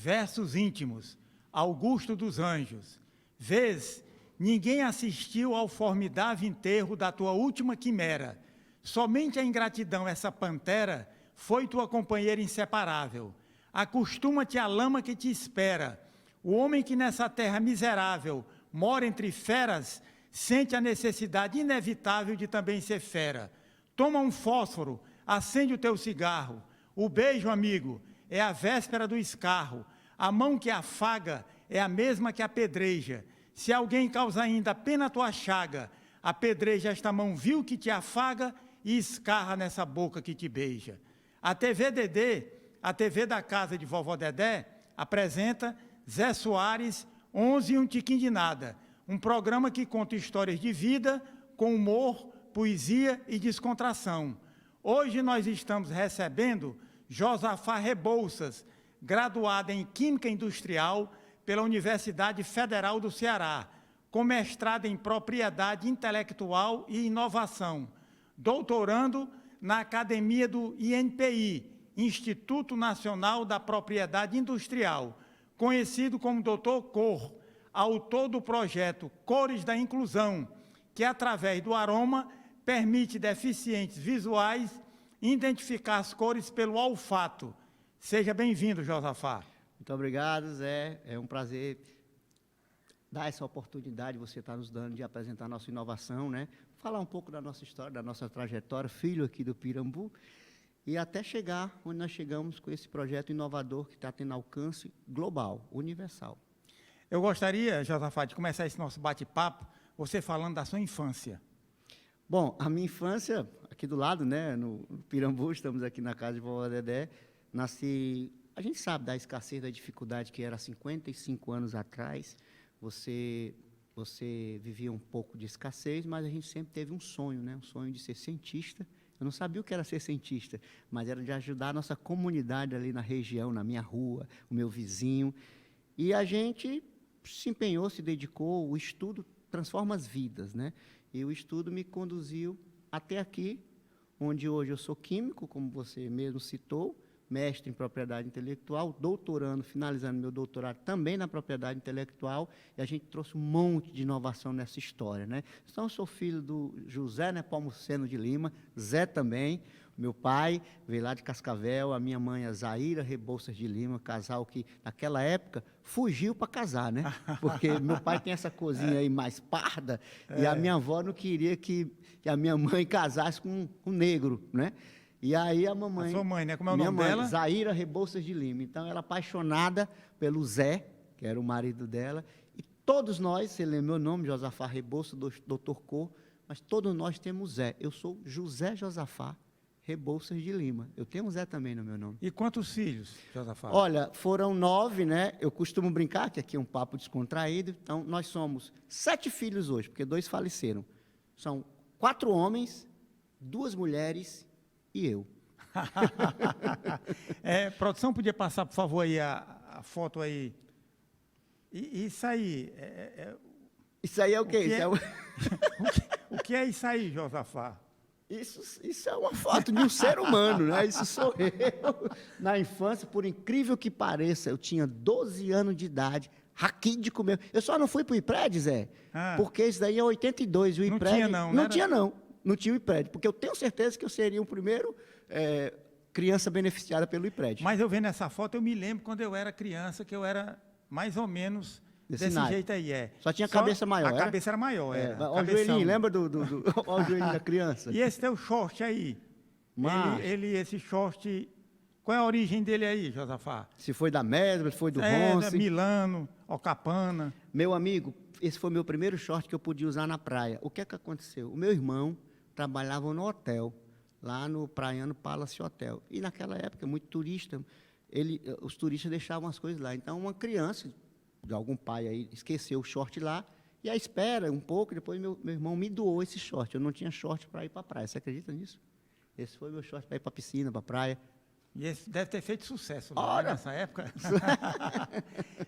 versos íntimos, Augusto dos Anjos. Vês, ninguém assistiu ao formidável enterro da tua última quimera. Somente a ingratidão, essa pantera, foi tua companheira inseparável. Acostuma-te à lama que te espera. O homem que nessa terra miserável mora entre feras, sente a necessidade inevitável de também ser fera. Toma um fósforo, acende o teu cigarro. O beijo, amigo, é a véspera do escarro. A mão que afaga é a mesma que apedreja. Se alguém causa ainda pena a tua chaga, apedreja esta mão vil que te afaga e escarra nessa boca que te beija. A TV Dedê, a TV da casa de vovó Dedé, apresenta Zé Soares, 11 e um tiquinho de nada. Um programa que conta histórias de vida com humor, poesia e descontração. Hoje nós estamos recebendo Josafá Rebouças, graduada em Química Industrial pela Universidade Federal do Ceará, com mestrado em Propriedade Intelectual e Inovação, doutorando na Academia do INPI, Instituto Nacional da Propriedade Industrial, conhecido como Dr. Cor, autor do projeto Cores da Inclusão, que através do aroma permite deficientes visuais identificar as cores pelo olfato. Seja bem-vindo, Josafá. Muito obrigado, Zé. É um prazer dar essa oportunidade, você está nos dando de apresentar a nossa inovação, né? Falar um pouco da nossa história, da nossa trajetória, filho aqui do Pirambu, e até chegar onde nós chegamos com esse projeto inovador que está tendo alcance global, universal. Eu gostaria, Josafá, de começar esse nosso bate-papo, você falando da sua infância. Bom, a minha infância, aqui do lado, né, no Pirambu, estamos aqui na casa de vovó Dedé, nasci, a gente sabe da escassez, da dificuldade que era 55 anos atrás, você vivia um pouco de escassez, mas a gente sempre teve um sonho, né, um sonho de ser cientista. Eu não sabia o que era ser cientista, mas era de ajudar a nossa comunidade ali na região, na minha rua, o meu vizinho, e a gente se empenhou, se dedicou, o estudo transforma as vidas, né? E o estudo me conduziu até aqui, onde hoje eu sou químico, como você mesmo citou, mestre em propriedade intelectual, doutorando, finalizando meu doutorado também na propriedade intelectual, e a gente trouxe um monte de inovação nessa história, né? Então, eu sou filho do José Nepomuceno de Lima, Zé também, meu pai veio lá de Cascavel, a minha mãe, a Zaira Rebouças de Lima, casal que, naquela época, fugiu para casar, né? Porque meu pai tem essa cozinha aí mais parda, e a minha avó não queria que a minha mãe casasse com um negro, né? E aí a mamãe... A sua mãe, né? Como é o minha nome mãe, dela? Zaira Rebouças de Lima. Então, ela apaixonada pelo Zé, que era o marido dela, e todos nós, você lembra meu nome, Josafá Rebouças, Dr. Cor, mas todos nós temos Zé. Eu sou José Josafá Rebouças de Lima. Eu tenho um Zé também no meu nome. E quantos filhos, Josafá? Olha, foram 9, né? Eu costumo brincar, que aqui é um papo descontraído. Então, nós somos 7 filhos hoje, porque 2 faleceram. São 4 homens, 2 mulheres e eu. Produção, podia passar, por favor, aí a foto aí. Isso aí... Isso aí é o quê? O que é isso aí, Josafá? Isso é uma foto de um ser humano, né? Isso sou eu. Na infância, por incrível que pareça, eu tinha 12 anos de idade, raquídico mesmo. Eu só não fui para o IPRED, Zé, porque isso daí é 82. O IPRED, não tinha, não. Não tinha, não. Não tinha o IPRED, porque eu tenho certeza que eu seria o primeiro criança beneficiada pelo IPRED. Mas eu vendo essa foto, eu me lembro quando eu era criança, que eu era mais ou menos desse jeito aí. Só tinha a cabeça maior, A cabeça era maior, Olha o joelhinho, lembra olha o joelhinho da criança? E esse teu short aí? Esse short, qual é a origem dele aí, Josafá? Se foi da Mesbla, se foi do Ronce. Milano, Ocapana. Meu amigo, esse foi meu primeiro short que eu podia usar na praia. O que é que aconteceu? O meu irmão trabalhava no hotel, lá no Praiano Palace Hotel. E naquela época, muito turista, os turistas deixavam as coisas lá. Então, uma criança, de algum pai aí, esqueceu o short lá, e aí espera um pouco, depois meu irmão me doou esse short. Eu não tinha short para ir para a praia. Você acredita nisso? Esse foi meu short para ir para a piscina, para a praia. E esse deve ter feito sucesso lá, nessa época.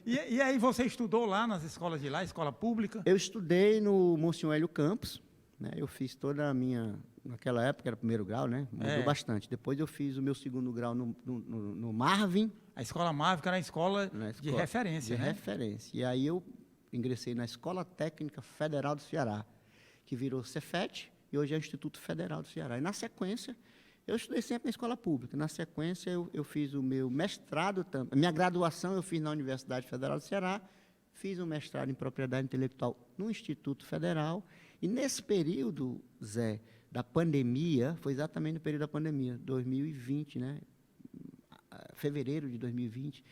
E aí você estudou lá nas escolas de lá, escola pública? Eu estudei no Monsenhor Hélio Campos, né? Eu fiz toda a minha... Naquela época era primeiro grau, né? Mudou bastante. Depois eu fiz o meu segundo grau no Marvin. A Escola Marvin era uma escola de referência, de né? referência. E aí eu ingressei na Escola Técnica Federal do Ceará, que virou Cefet e hoje é o Instituto Federal do Ceará. E na sequência, eu estudei sempre na escola pública. Na sequência, eu fiz o meu mestrado, minha graduação eu fiz na Universidade Federal do Ceará, fiz um mestrado em Propriedade Intelectual no Instituto Federal. E nesse período, Zé, da pandemia, foi exatamente no período da pandemia, 2020, né? Fevereiro de 2020.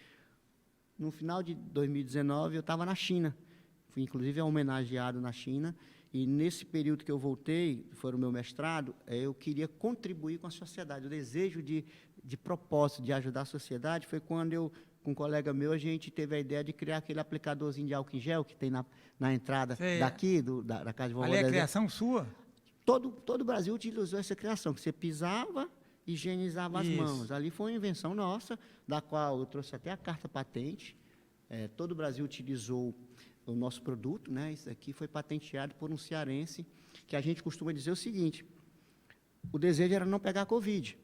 No final de 2019, eu estava na China. Fui, inclusive, homenageado na China. E, nesse período que eu voltei, foi o meu mestrado, eu queria contribuir com a sociedade. O desejo de propósito, de ajudar a sociedade, foi quando eu, com um colega meu, a gente teve a ideia de criar aquele aplicadorzinho de álcool em gel que tem na entrada daqui, da casa de vovó. Ali é a criação sua? Todo o Brasil utilizou essa criação, que você pisava, higienizava as mãos. Ali foi uma invenção nossa, da qual eu trouxe até a carta patente. Todo o Brasil utilizou o nosso produto, né? Isso aqui foi patenteado por um cearense, que a gente costuma dizer o seguinte: o desejo era não pegar Covid,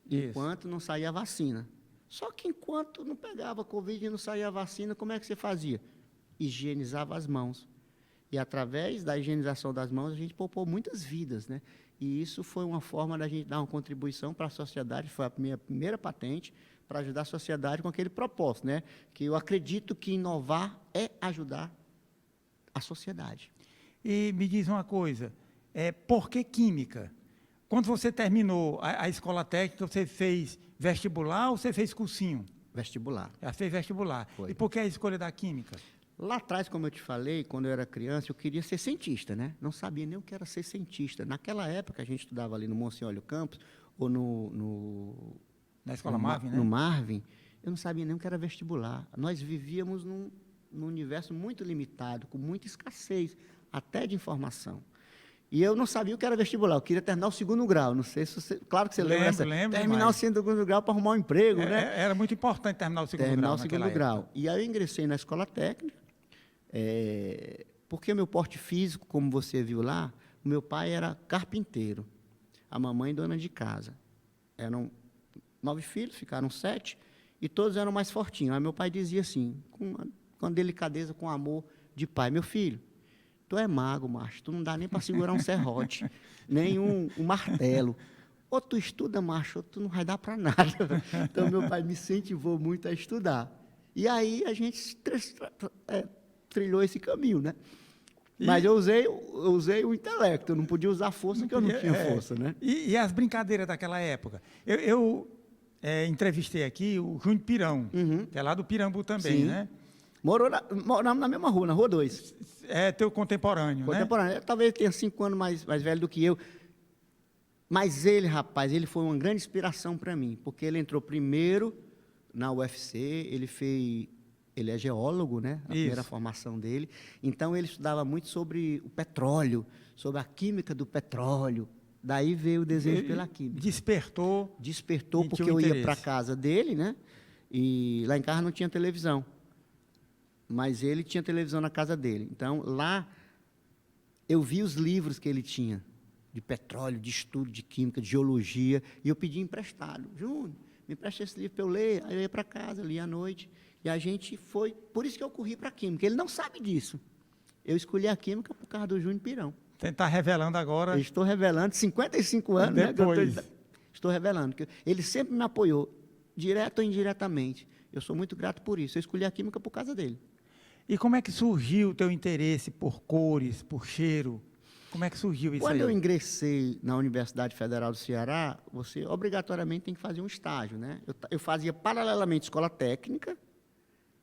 enquanto não saía a vacina. Só que enquanto não pegava Covid e não saía a vacina, como é que você fazia? Higienizava as mãos. E, através da higienização das mãos, a gente poupou muitas vidas, né? E isso foi uma forma da gente dar uma contribuição para a sociedade, foi a minha primeira patente, para ajudar a sociedade com aquele propósito, né? Que eu acredito que inovar é ajudar a sociedade. E me diz uma coisa, por que química? Quando você terminou a escola técnica, você fez vestibular ou você fez cursinho? Vestibular. Já fez vestibular. Foi. E por que a escolha da química? Lá atrás, como eu te falei, quando eu era criança, eu queria ser cientista, né? Não sabia nem o que era ser cientista. Naquela época, a gente estudava ali no Monsenhor Campos, ou Na escola Marvin, né? No Marvin, eu não sabia nem o que era vestibular. Nós vivíamos num universo muito limitado, com muita escassez, até de informação. E eu não sabia o que era vestibular, eu queria terminar o 2º grau. Não sei se você... Claro que você lembra. Terminar o 2º grau para arrumar um emprego, né? Era muito importante terminar o 2º grau. Terminar o 2º grau. E aí eu ingressei na escola técnica, porque o meu porte físico, como você viu lá, o meu pai era carpinteiro, a mamãe dona de casa. Eram 9 filhos, ficaram 7, e todos eram mais fortinhos. Aí meu pai dizia assim, com delicadeza, com amor de pai: meu filho, tu é mago, macho, tu não dá nem para segurar um serrote, nem um martelo. Ou tu estuda, macho, ou tu não vai dar para nada. Então, meu pai me incentivou muito a estudar. E aí a gente trilhou esse caminho, né? Mas eu usei o intelecto, eu não podia usar força, porque eu não tinha força, né? E as brincadeiras daquela época? Eu entrevistei aqui o Júnior Pirão, que é lá do Pirambu também, Sim. né? Moramos na mesma rua, na Rua 2. É teu contemporâneo, né? Talvez ele tenha 5 anos mais velho do que eu. Mas ele, rapaz, ele foi uma grande inspiração para mim, porque ele entrou primeiro na UFC, ele é geólogo, né? A primeira formação dele. Então, ele estudava muito sobre o petróleo, sobre a química do petróleo. Daí veio o desejo pela química. Despertou porque eu ia para a casa dele, né? E lá em casa não tinha televisão. Mas ele tinha televisão na casa dele. Então, lá, eu vi os livros que ele tinha, de petróleo, de estudo, de química, de geologia, e eu pedi emprestado. Júnior, me empresta esse livro para eu ler. Aí eu ia para casa, lia à noite, e a gente foi... Por isso que eu corri para a química. Ele não sabe disso. Eu escolhi a química por causa do Júnior Pirão. Você está revelando agora... Eu estou revelando, 55 anos, depois. Né? Estou revelando. Ele sempre me apoiou, direto ou indiretamente. Eu sou muito grato por isso. Eu escolhi a química por causa dele. E como é que surgiu o teu interesse por cores, por cheiro? Como é que surgiu isso aí? Quando eu ingressei na Universidade Federal do Ceará, você obrigatoriamente tem que fazer um estágio, né? Eu fazia paralelamente escola técnica,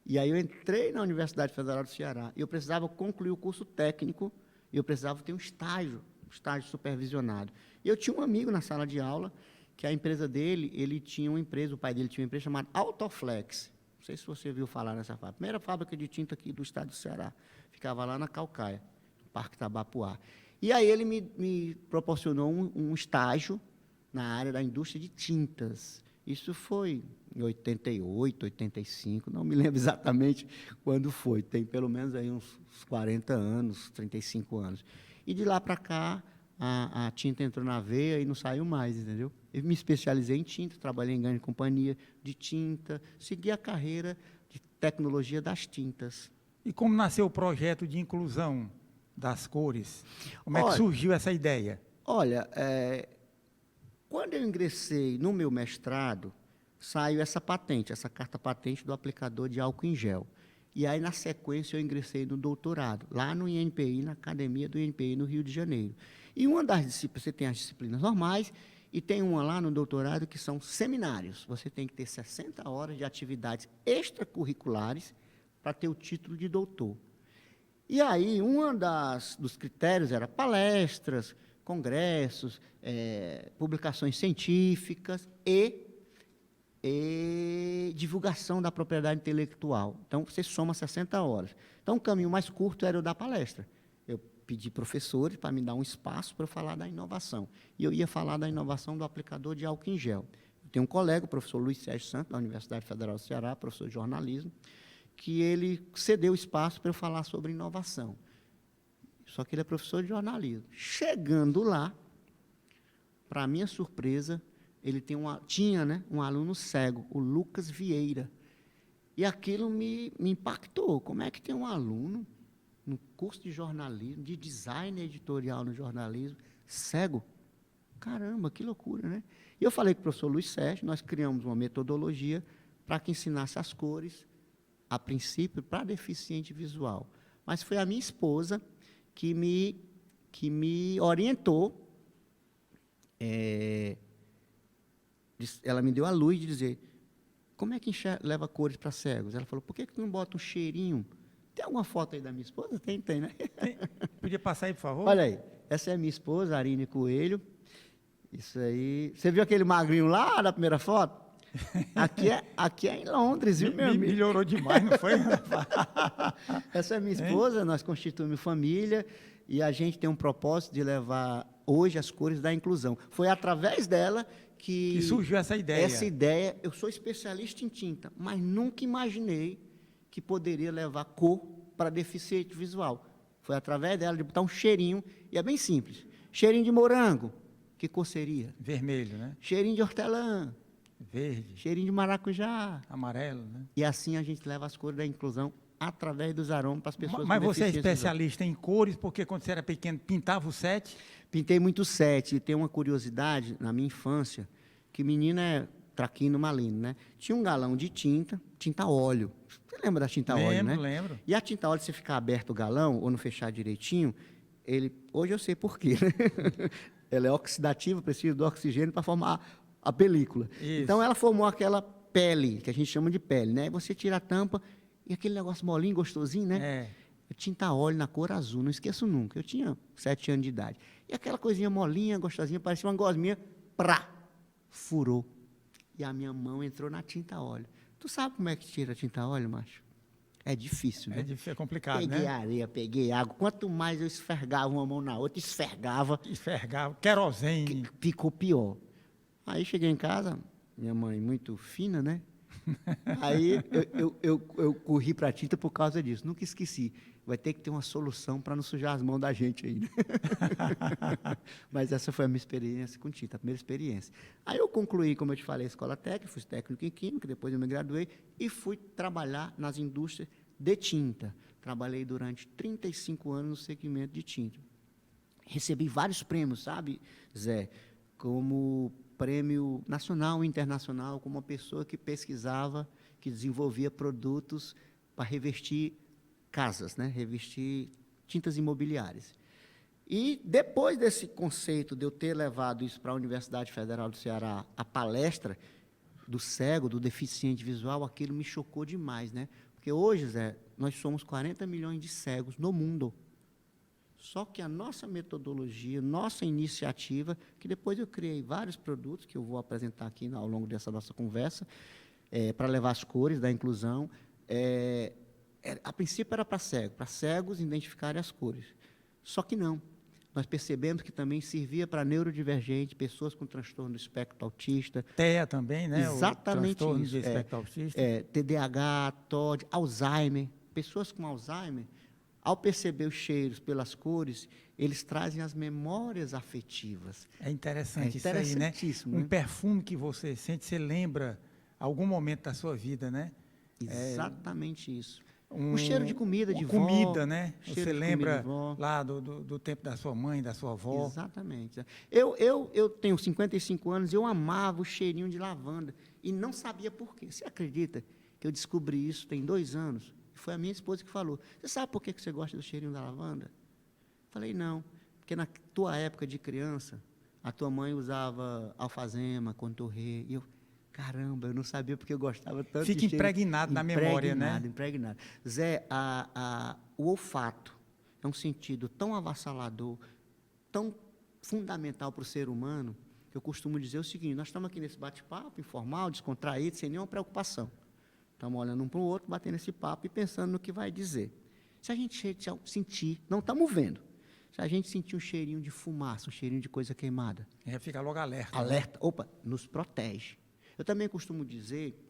e aí eu entrei na Universidade Federal do Ceará. E eu precisava concluir o curso técnico, e eu precisava ter um estágio supervisionado. E eu tinha um amigo na sala de aula, que a empresa dele, o pai dele tinha uma empresa chamada Autoflex. Não sei se você viu falar nessa fábrica. Primeira fábrica de tinta aqui do estado do Ceará. Ficava lá na Caucaia, no Parque Tabapuá. E aí ele me proporcionou um estágio na área da indústria de tintas. Isso foi em 88, 85, não me lembro exatamente quando foi. Tem pelo menos aí uns 40 anos, 35 anos. E de lá para cá, a tinta entrou na veia e não saiu mais, entendeu? Eu me especializei em tinta, trabalhei em grande companhia de tinta, segui a carreira de tecnologia das tintas. E como nasceu o projeto de inclusão das cores? Como é que Olha, surgiu essa ideia? Olha, quando eu ingressei no meu mestrado, saiu essa patente, essa carta patente do aplicador de álcool em gel. E aí, na sequência, eu ingressei no doutorado, lá no INPI, na academia do INPI, no Rio de Janeiro. E uma das disciplinas, você tem as disciplinas normais, e tem uma lá no doutorado que são seminários. Você tem que ter 60 horas de atividades extracurriculares para ter o título de doutor. E aí, dos critérios era palestras, congressos, publicações científicas e divulgação da propriedade intelectual. Então, você soma 60 horas. Então, o caminho mais curto era o da palestra. Eu pedi professores para me dar um espaço para eu falar da inovação. E eu ia falar da inovação do aplicador de álcool em gel. Eu tenho um colega, o professor Luiz Sérgio Santos, da Universidade Federal do Ceará, professor de jornalismo, que ele cedeu espaço para eu falar sobre inovação. Só que ele é professor de jornalismo. Chegando lá, para minha surpresa, ele tinha um aluno cego, o Lucas Vieira. E aquilo me impactou. Como é que tem um aluno no curso de jornalismo, de design editorial no jornalismo, cego? Caramba, que loucura, né? E eu falei com o professor Luiz Sérgio, nós criamos uma metodologia para que ensinasse as cores, a princípio, para deficiente visual. Mas foi a minha esposa que me orientou. Ela me deu a luz de dizer, como é que leva cores para cegos? Ela falou, por que tu não bota um cheirinho? Tem alguma foto aí da minha esposa? Tem, né? Podia passar aí, por favor? Olha aí, essa é a minha esposa, Arine Coelho. Isso aí. Você viu aquele magrinho lá na primeira foto? Aqui é em Londres, viu, meu amigo? Melhorou demais, não foi? Essa é minha esposa, nós constituímos família e a gente tem um propósito de levar hoje as cores da inclusão. Foi através dela que surgiu essa ideia. Essa ideia, eu sou especialista em tinta, mas nunca imaginei que poderia levar cor para deficiente visual. Foi através dela de botar um cheirinho, e é bem simples. Cheirinho de morango, que cor seria? Vermelho, né? Cheirinho de hortelã. Verde. Cheirinho de maracujá. Amarelo, né? E assim a gente leva as cores da inclusão através dos aromas para as pessoas Mas com você é deficiência especialista em cores, porque quando você era pequeno pintava o set? Pintei muito set. E tem uma curiosidade, na minha infância, que menina é traquino malino, né? Tinha um galão de tinta óleo. Você lembra da tinta óleo, né? Lembro. E a tinta óleo, se ficar aberto o galão, ou não fechar direitinho, hoje eu sei por quê, né? Ela é oxidativa, precisa do oxigênio para formar a película. Isso. Então, ela formou aquela pele, que a gente chama de pele, né? Você tira a tampa e aquele negócio molinho, gostosinho, né? Tinta óleo na cor azul, não esqueço nunca. Eu tinha 7 anos de idade. E aquela coisinha molinha, gostosinha, parecia uma gosminha, furou. E a minha mão entrou na tinta óleo. Tu sabe como é que tira a tinta óleo, macho? É difícil, né? É complicado, peguei né? areia, peguei água. Quanto mais eu esfregava uma mão na outra, esfregava, querosene. ficou pior. Aí cheguei em casa, minha mãe muito fina, né? Aí eu corri para a tinta por causa disso. Nunca esqueci. Vai ter que ter uma solução para não sujar as mãos da gente aí. Né? Mas essa foi a minha experiência com tinta, a primeira experiência. Aí eu concluí, como eu te falei, a escola técnica, fui técnico em química, depois eu me graduei e fui trabalhar nas indústrias de tinta. Trabalhei durante 35 anos no segmento de tinta. Recebi vários prêmios, sabe, Zé? Como prêmio nacional e internacional, como uma pessoa que pesquisava, que desenvolvia produtos para revestir casas, né? Revestir tintas imobiliárias. E depois desse conceito de eu ter levado isso para a Universidade Federal do Ceará, a palestra do cego, do deficiente visual, aquilo me chocou demais, né? Porque hoje, Zé, nós somos 40 milhões de cegos no mundo. Só que a nossa metodologia, nossa iniciativa, que depois eu criei vários produtos que eu vou apresentar aqui ao longo dessa nossa conversa, para levar as cores da inclusão, a princípio era para cegos identificarem as cores. Só que não. Nós percebemos que também servia para neurodivergente, pessoas com transtorno do espectro autista. TEA também, né? Exatamente o transtorno isso. do espectro autista. TDAH, TOD, Alzheimer. Pessoas com Alzheimer, ao perceber os cheiros pelas cores, eles trazem as memórias afetivas. É interessante isso aí, né? Interessantíssimo, Um né? perfume que você sente, você lembra algum momento da sua vida, né? Exatamente isso. O cheiro de comida de uma vó. comida, né? Cheiro Você de lembra comida de vó. lá do tempo da sua mãe, da sua avó. Exatamente. Eu tenho 55 anos e eu amava o cheirinho de lavanda e não sabia por quê. Você acredita que eu descobri isso tem 2 anos? Foi a minha esposa que falou. Você sabe por que você gosta do cheirinho da lavanda? Falei, não. Porque na tua época de criança, a tua mãe usava alfazema, contorrê. E eu, caramba, eu não sabia porque eu gostava tanto Fica de cheiro. impregnado na memória, né? Impregnado. Zé, o olfato é um sentido tão avassalador, tão fundamental para o ser humano, que eu costumo dizer o seguinte: nós estamos aqui nesse bate-papo informal, descontraído, sem nenhuma preocupação. Estamos olhando um para o outro, batendo esse papo e pensando no que vai dizer. Se a gente sentir, não estamos vendo, se a gente sentir um cheirinho de fumaça, um cheirinho de coisa queimada, Fica logo alerta. alerta, opa, nos protege. Eu também costumo dizer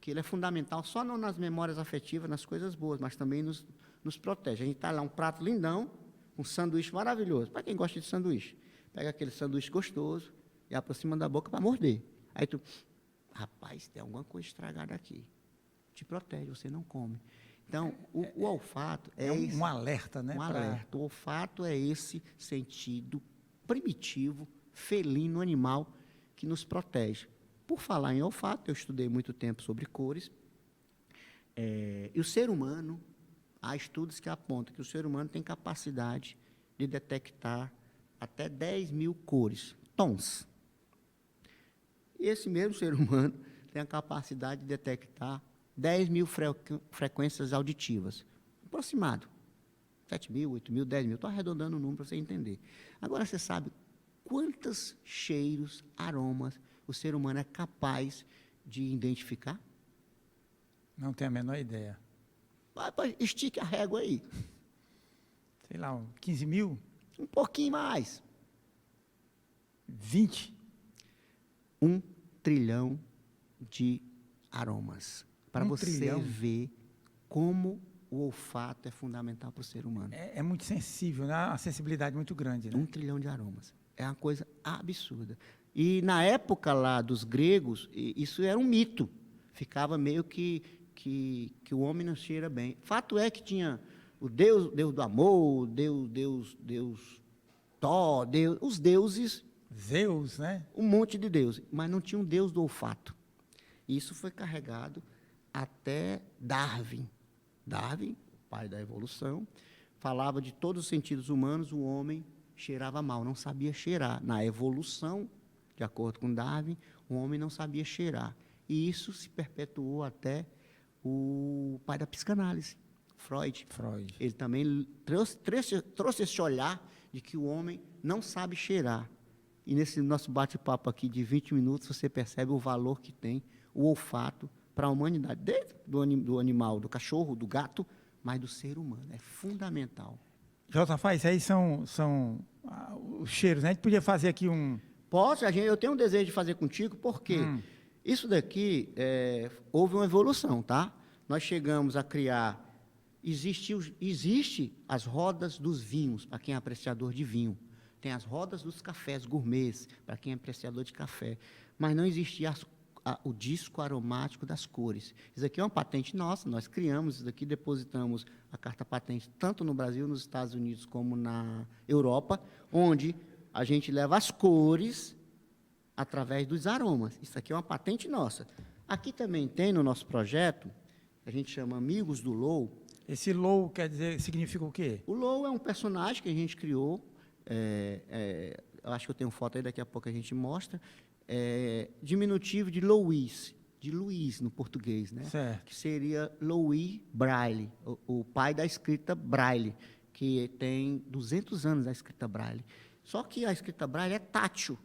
que ele é fundamental só não nas memórias afetivas, nas coisas boas, mas também nos protege. A gente está lá, um prato lindão, um sanduíche maravilhoso. Para quem gosta de sanduíche, pega aquele sanduíche gostoso e aproxima da boca para morder. Aí tu, rapaz, tem alguma coisa estragada aqui. Te protege, você não come. Então, o olfato é um alerta, né? Um alerta. O olfato é esse sentido primitivo, felino, animal, que nos protege. Por falar em olfato, eu estudei muito tempo sobre cores. E o ser humano, há estudos que apontam que o ser humano tem capacidade de detectar até 10 mil cores, tons. E esse mesmo ser humano tem a capacidade de detectar 10 mil frequências auditivas. Aproximado. 7 mil, 8 mil, 10 mil. Estou arredondando o número para você entender. Agora, você sabe quantos cheiros, aromas, o ser humano é capaz de identificar? Não tenho a menor ideia. Estique a régua aí. Sei lá, 15 mil? Um pouquinho mais. 20? 1 trilhão de aromas. Para 1 você trilhão? ver como o olfato é fundamental para o ser humano. É muito sensível, né? Uma sensibilidade muito grande, né? 1 trilhão de aromas. É uma coisa absurda. E na época lá dos gregos, isso era um mito. Ficava meio que o homem não cheira bem. Fato é que tinha o Deus do amor, Deus Tó, os deuses. Zeus, né? Um monte de deuses. Mas não tinha um Deus do olfato. Isso foi carregado até Darwin. Darwin, pai da evolução, falava de todos os sentidos humanos, o homem cheirava mal, não sabia cheirar. Na evolução, de acordo com Darwin, o homem não sabia cheirar. E isso se perpetuou até o pai da psicanálise, Freud. Ele também trouxe esse olhar de que o homem não sabe cheirar. E nesse nosso bate-papo aqui de 20 minutos, você percebe o valor que tem o olfato para a humanidade, desde do animal, do cachorro, do gato, mas do ser humano. É fundamental. Josafá, isso aí são os cheiros, né? A gente podia fazer aqui um... Posso? Eu tenho um desejo de fazer contigo, porque isso daqui houve uma evolução, tá? Nós chegamos a criar... Existe as rodas dos vinhos, para quem é apreciador de vinho. Tem as rodas dos cafés gourmets, para quem é apreciador de café. Mas não existia o disco aromático das cores. Isso aqui é uma patente nossa, nós criamos isso daqui, depositamos a carta patente tanto no Brasil, nos Estados Unidos, como na Europa, onde a gente leva as cores através dos aromas. Isso aqui é uma patente nossa. Aqui também tem no nosso projeto, a gente chama Amigos do Low. Esse low significa o quê? O Low é um personagem que a gente criou, eu acho que eu tenho foto aí, daqui a pouco a gente mostra, diminutivo de Louis, de Luiz no português, né? Certo. Que seria Louis Braille, o pai da escrita Braille, que tem 200 anos a escrita Braille. Só que a escrita Braille é tátil,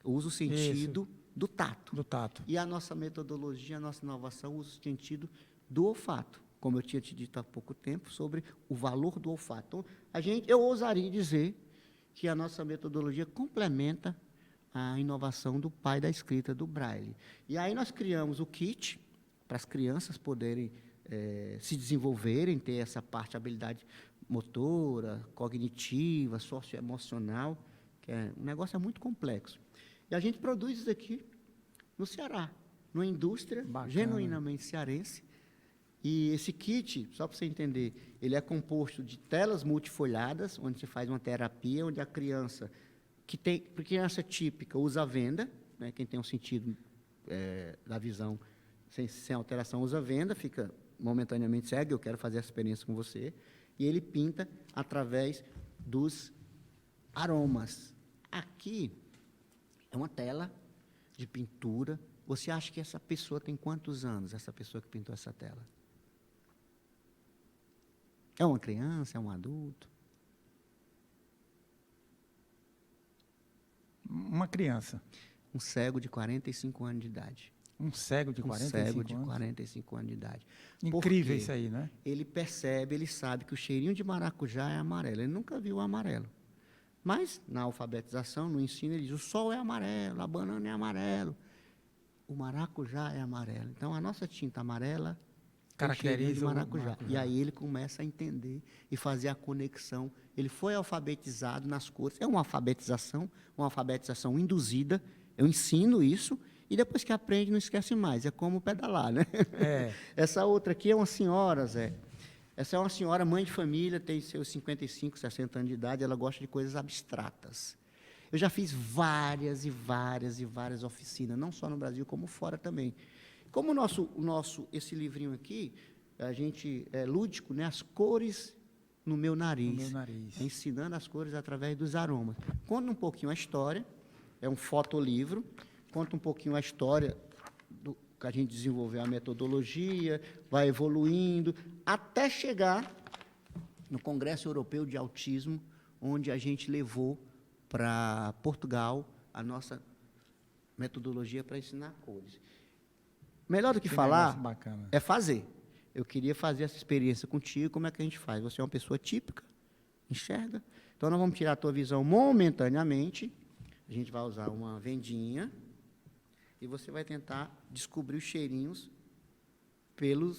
usa o sentido do tato. Do tato. E a nossa metodologia, a nossa inovação usa o sentido do olfato, como eu tinha te dito há pouco tempo, sobre o valor do olfato. Então, eu ousaria dizer que a nossa metodologia complementa a inovação do pai da escrita, do Braille. E aí nós criamos o kit para as crianças poderem se desenvolverem, ter essa parte, habilidade motora, cognitiva, socioemocional, um negócio muito complexo. E a gente produz isso aqui no Ceará, numa indústria genuinamente cearense. E esse kit, só para você entender, ele é composto de telas multifolhadas, onde se faz uma terapia, onde a criança, para criança típica, usa a venda, né, quem tem um sentido da visão sem alteração usa a venda, fica momentaneamente cego, eu quero fazer essa experiência com você, e ele pinta através dos aromas. Aqui é uma tela de pintura. Você acha que essa pessoa tem quantos anos, essa pessoa que pintou essa tela? É uma criança, é um adulto? Uma criança. Um cego de 45 anos de idade. Um cego de 45 anos? Um cego de 45 anos de idade. Incrível isso aí, né? Ele percebe, ele sabe que o cheirinho de maracujá é amarelo. Ele nunca viu o amarelo. Mas, na alfabetização, no ensino, ele diz, o sol é amarelo, a banana é amarelo, o maracujá é amarelo. Então, a nossa tinta amarela caracteriza de maracujá. E aí ele começa a entender e fazer a conexão. Ele foi alfabetizado nas cores. É uma alfabetização induzida. Eu ensino isso e depois que aprende não esquece mais. É como pedalar, né? Essa outra aqui é uma senhora, Zé. Essa é uma senhora, mãe de família, tem seus 55, 60 anos de idade, ela gosta de coisas abstratas. Eu já fiz várias e várias e várias oficinas, não só no Brasil, como fora também. Como esse livrinho aqui, a gente é lúdico, né? As cores no meu nariz. No meu nariz. Ensinando as cores através dos aromas. Conta um pouquinho a história, é um fotolivro, conta um pouquinho a história que a gente desenvolveu a metodologia, vai evoluindo, até chegar no Congresso Europeu de Autismo, onde a gente levou para Portugal a nossa metodologia para ensinar cores. Melhor do que falar é fazer. Eu queria fazer essa experiência contigo, como é que a gente faz? Você é uma pessoa típica, enxerga? Então, nós vamos tirar a tua visão momentaneamente, a gente vai usar uma vendinha, e você vai tentar descobrir os cheirinhos pelo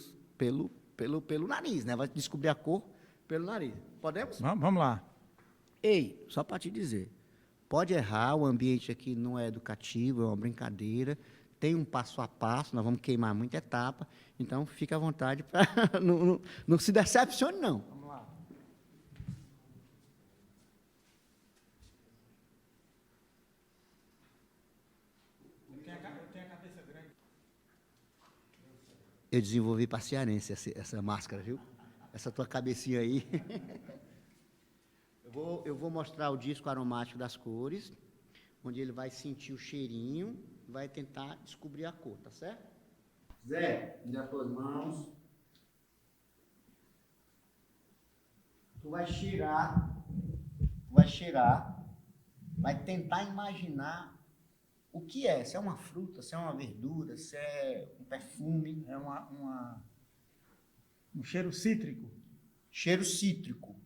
nariz, né? Vai descobrir a cor pelo nariz. Podemos? Vamos lá. Ei, só para te dizer, pode errar, o ambiente aqui não é educativo, é uma brincadeira, tem um passo a passo, nós vamos queimar muita etapa, então fique à vontade para não se decepcione, não. Vamos lá. Eu tenho a cabeça grande. Eu desenvolvi para cearense essa máscara, viu? Essa tua cabecinha aí. Eu vou mostrar o disco aromático das cores, onde ele vai sentir o cheirinho, vai tentar descobrir a cor, tá certo? Zé, me dá as tuas mãos. Tu vai cheirar, vai tentar imaginar o que é. Se é uma fruta, se é uma verdura, se é um perfume. É um cheiro cítrico. Cheiro cítrico.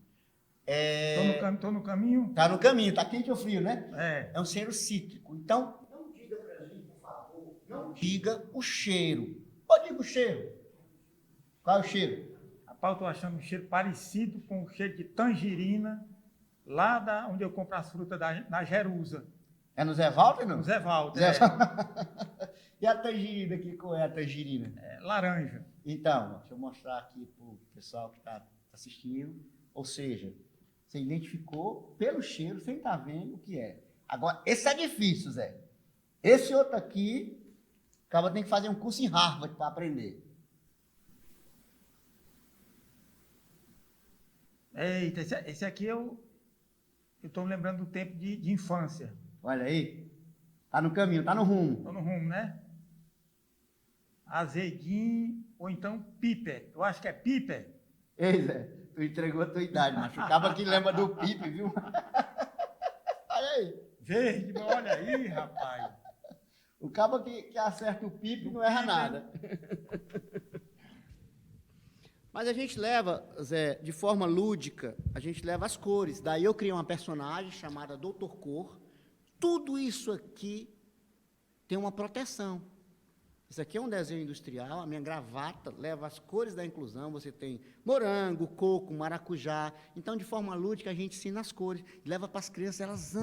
Estou no caminho? Tá no caminho, tá quente ou frio, né? É um cheiro cítrico. Então, não diga pra gente, por favor, não diga o cheiro. Ou diga o cheiro. Qual é o cheiro? Rapaz, eu estou achando um cheiro parecido com o cheiro de tangerina, lá onde eu compro as frutas da Jerusa. É no Zé Walter, não? No Zé Walter. E a tangerina aqui, qual é a tangerina? Laranja. Então, deixa eu mostrar aqui para o pessoal que está assistindo. Ou seja, você identificou pelo cheiro, sem estar vendo o que é. Agora, esse é difícil, Zé. Esse outro aqui, acaba tem que fazer um curso em Harvard para aprender. Eita, esse aqui eu estou me lembrando do tempo de infância. Olha aí. Tá no caminho, tá no rumo. Estou no rumo, né? Azedinho, ou então piper. Eu acho que é piper. Ei, Zé, tu entregou a tua idade, macho. Acaba que lembra do pipe, viu? Olha aí. Verde, olha aí, rapaz. O cabo que acerta o pipe não erra nada. Mas a gente leva, Zé, de forma lúdica, a gente leva as cores. Daí eu criei uma personagem chamada Doutor Cor. Tudo isso aqui tem uma proteção. Isso aqui é um desenho industrial, a minha gravata leva as cores da inclusão, você tem morango, coco, maracujá. Então, de forma lúdica, a gente ensina as cores, leva para as crianças, elas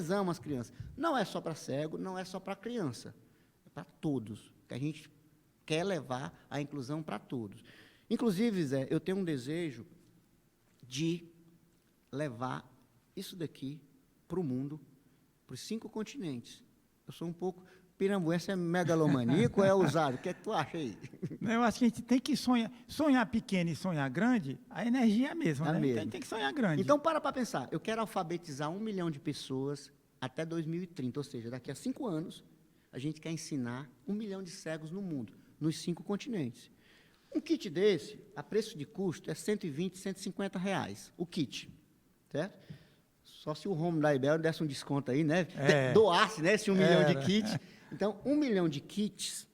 amam as crianças. Não é só para cego, não é só para criança, é para todos, que a gente quer levar a inclusão para todos. Inclusive, Zé, eu tenho um desejo de levar isso daqui para o mundo, para os 5 continentes. Eu sou um pouco... Pirambuense é megalomaníaco ou é ousado? O que é que tu acha aí? Eu acho que a gente tem que sonhar pequeno e sonhar grande, a energia é a mesma, É né? mesmo. Então a gente tem que sonhar grande. Então, para pensar. Eu quero alfabetizar 1 milhão de pessoas até 2030, ou seja, daqui a 5 anos, a gente quer ensinar 1 milhão de cegos no mundo, nos 5 continentes. Um kit desse, a preço de custo, é 120, 150 reais, o kit, certo? Só se o home da Ibel desse um desconto aí, né? Doasse, né, esse 1 milhão de kits. Então, 1 milhão de kits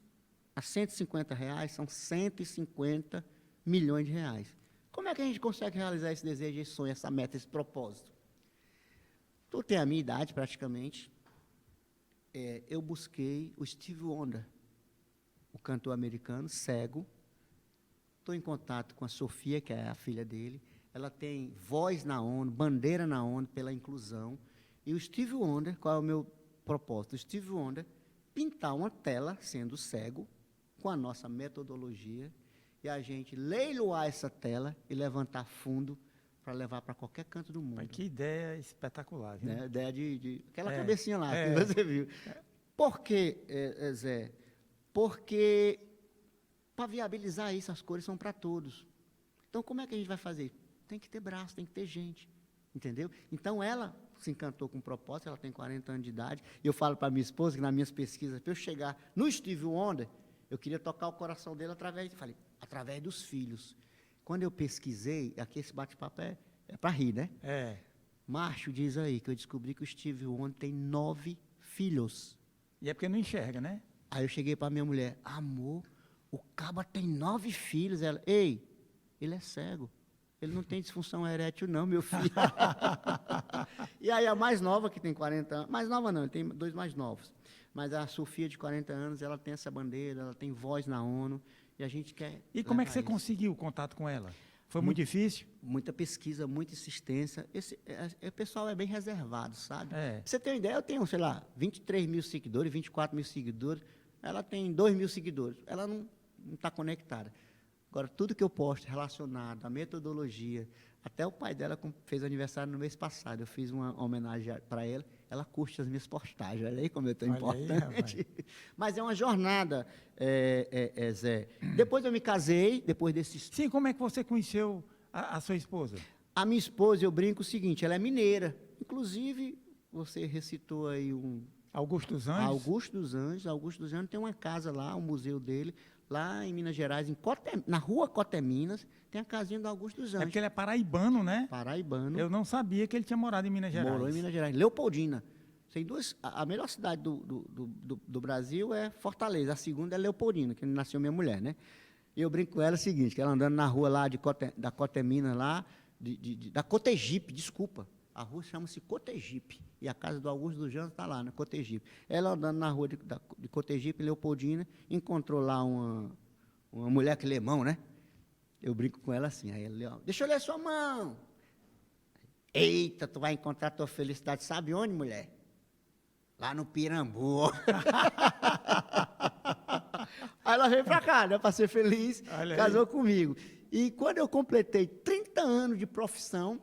a 150 reais são 150 milhões de reais. Como é que a gente consegue realizar esse desejo, esse sonho, essa meta, esse propósito? Tu tem a minha idade, praticamente. Eu busquei o Steve Wonder, o cantor americano, cego. Estou em contato com a Sofia, que é a filha dele. Ela tem voz na ONU, bandeira na ONU pela inclusão. E o Steve Wonder, qual é o meu propósito? O Steve Wonder pintar uma tela, sendo cego, com a nossa metodologia, e a gente leiloar essa tela e levantar fundo para levar para qualquer canto do mundo. Mas que ideia espetacular, viu? Né? Ideia de aquela cabecinha lá que você viu. Por quê, Zé? Porque para viabilizar isso, as cores são para todos. Então, como é que a gente vai fazer? Tem que ter braço, tem que ter gente, entendeu? Então, ela se encantou com o propósito, ela tem 40 anos de idade, e eu falo para minha esposa que nas minhas pesquisas, para eu chegar no Steve Wonder, eu queria tocar o coração dele através dos filhos. Quando eu pesquisei, aqui esse bate-papo é para rir, né? Macho, diz aí, que eu descobri que o Steve Wonder tem 9 filhos. E é porque não enxerga, né? Aí eu cheguei para minha mulher, amor, o caba tem 9 filhos. Ela, ei, ele é cego. Ele não tem disfunção erétil, não, meu filho. E aí a mais nova, que tem 40 anos, mais nova não, ele tem 2 mais novos. Mas a Sofia, de 40 anos, ela tem essa bandeira, ela tem voz na ONU, e a gente quer... E como é que você conseguiu o contato com ela? Foi muito difícil? Muita pesquisa, muita insistência. O pessoal é bem reservado, sabe? É. Pra você ter uma ideia, eu tenho, sei lá, 23 mil seguidores, 24 mil seguidores, ela tem 2 mil seguidores. Ela não está conectada. Agora, tudo que eu posto relacionado à metodologia, até o pai dela fez aniversário no mês passado, eu fiz uma homenagem para ela curte as minhas postagens, olha aí como eu estou importante. Aí, mas é uma jornada, Zé. Depois eu me casei, depois desses... Sim, como é que você conheceu a sua esposa? A minha esposa, eu brinco o seguinte, ela é mineira, inclusive, você recitou aí Augusto dos Anjos? Augusto dos Anjos tem uma casa lá, um museu dele, lá em Minas Gerais, na rua Coteminas, tem a casinha do Augusto dos Anjos. É porque ele é paraibano, né? Paraibano. Eu não sabia que ele tinha morado em Minas Gerais. Morou em Minas Gerais. Leopoldina. Tem duas, a melhor cidade do Brasil é Fortaleza, a segunda é Leopoldina, que nasceu minha mulher, né? E eu brinco com ela o seguinte, que ela andando na rua lá da Coteminas lá, da Cotegipe, desculpa. A rua chama-se Cotegipe, e a casa do Augusto dos Anjos está lá, na Cotegipe. Ela andando na rua de Cotegipe, Leopoldina, encontrou lá uma mulher que lê mão, né? Eu brinco com ela assim, aí ela, deixa eu ler sua mão. Eita, tu vai encontrar tua felicidade, sabe onde, mulher? Lá no Pirambu. Aí ela veio para cá, né, para ser feliz, casou comigo. E quando eu completei 30 anos de profissão,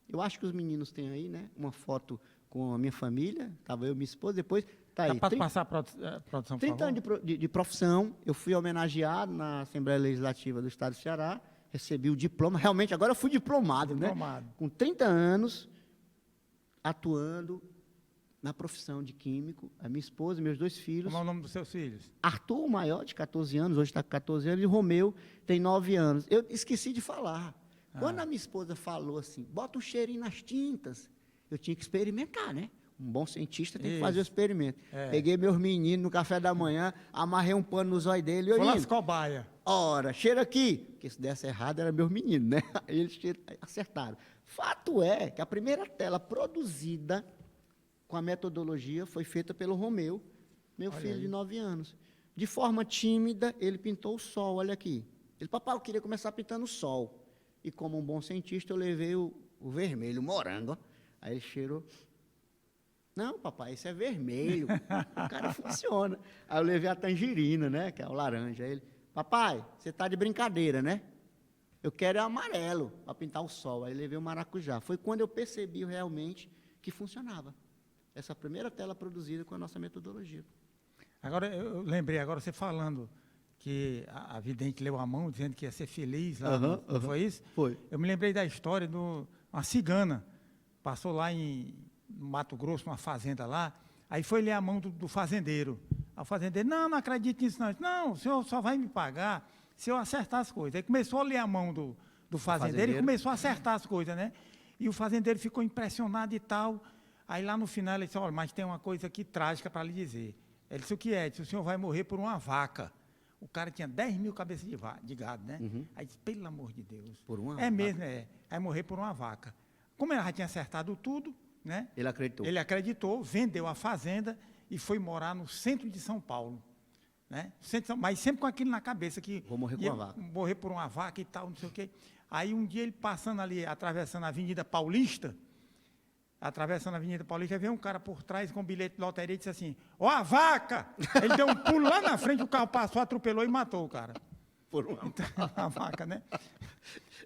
eu acho que os meninos têm aí, né, uma foto com a minha família, estava eu e minha esposa, depois está aí. Pode passar a produção, 30 anos de profissão, eu fui homenageado na Assembleia Legislativa do Estado do Ceará, recebi o diploma, realmente agora eu fui diplomado, né? Com 30 anos, atuando na profissão de químico, a minha esposa, meus 2 filhos. Como é o nome dos seus filhos? Arthur, o maior, de 14 anos, hoje está com 14 anos, e Romeu tem 9 anos. Eu esqueci de falar. Quando a minha esposa falou assim, bota um cheirinho nas tintas, eu tinha que experimentar, né? Um bom cientista tem que fazer o experimento. Peguei meus meninos no café da manhã, amarrei um pano no zóio dele. Foi as cobaias. Ora, cheira aqui. Porque se desse errado, era meus meninos, né? Aí eles acertaram. Fato é que a primeira tela produzida com a metodologia foi feita pelo Romeu, meu filho de 9 anos. De forma tímida, ele pintou o sol, olha aqui. Ele, papai, eu queria começar pintando o sol. E como um bom cientista, eu levei o vermelho, o morango. Ó. Aí ele cheirou. Não, papai, isso é vermelho. O cara funciona. Aí eu levei a tangerina, né, que é o laranja. Aí ele, papai, você está de brincadeira, né? Eu quero é amarelo para pintar o sol. Aí eu levei o maracujá. Foi quando eu percebi realmente que funcionava. Essa primeira tela produzida com a nossa metodologia. Agora, eu lembrei, agora você falando que a vidente leu a mão, dizendo que ia ser feliz lá, não foi isso? Foi. Eu me lembrei da história de uma cigana, passou lá no Mato Grosso, numa fazenda lá, aí foi ler a mão do fazendeiro. Aí o fazendeiro, não acredito nisso não. Não, o senhor só vai me pagar se eu acertar as coisas. Aí começou a ler a mão do fazendeiro e começou a acertar as coisas, né? E o fazendeiro ficou impressionado e tal. Aí lá no final ele disse, olha, mas tem uma coisa aqui trágica para lhe dizer. Ele disse, o que é? Ele disse, o senhor vai morrer por uma vaca. O cara tinha 10 mil cabeças de gado, né? Uhum. Aí disse, pelo amor de Deus. Por uma vaca? Mesmo, é. Vai morrer por uma vaca. Como ele já tinha acertado tudo, né? Ele acreditou. Ele acreditou, vendeu a fazenda e foi morar no centro de São Paulo. Né? Mas sempre com aquilo na cabeça, que vou morrer por uma vaca. Morrer por uma vaca e tal, não sei o quê. Aí um dia ele passando ali, atravessando a Avenida Paulista, veio um cara por trás com um bilhete de loteria e disse assim, ó a vaca! Ele deu um pulo lá na frente, o carro passou, atropelou e matou o cara. Por uma a vaca, né?